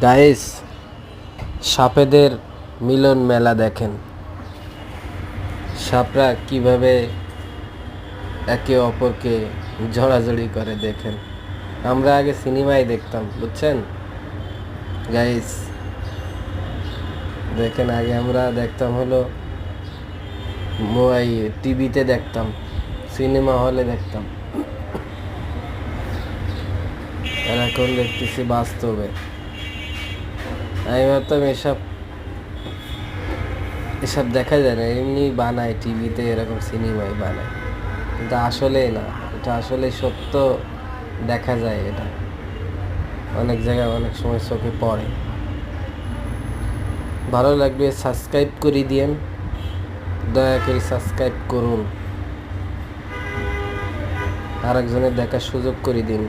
Guys, সাপেদের মিলন মেলা দেখেন। সাপরা কিভাবে একে অপরকে জড়াজড়ি করে দেখেন। আমরা আগে সিনেমায় দেখতাম, বুঝছেন গাইস। দেখেন, আগে আমরা দেখতাম হলো টিভিতে দেখতাম, সিনেমা হলে দেখতাম, আর এখন দেখতেছি বাস্তবে। আমি ভাবতাম এসব এসব দেখা যায় না, এমনি বানায় টিভিতে, এরকম সিনেমায় বানায়, কিন্তু আসলে না, এটা আসলে সত্য। দেখা যায় এটা অনেক জায়গায়, অনেক সময় চোখে পড়ে। ভালো লাগবে সাবস্ক্রাইব করে দিয়েন, দয়া করে সাবস্ক্রাইব করুন, আরেকজনের দেখার সুযোগ করে দিন।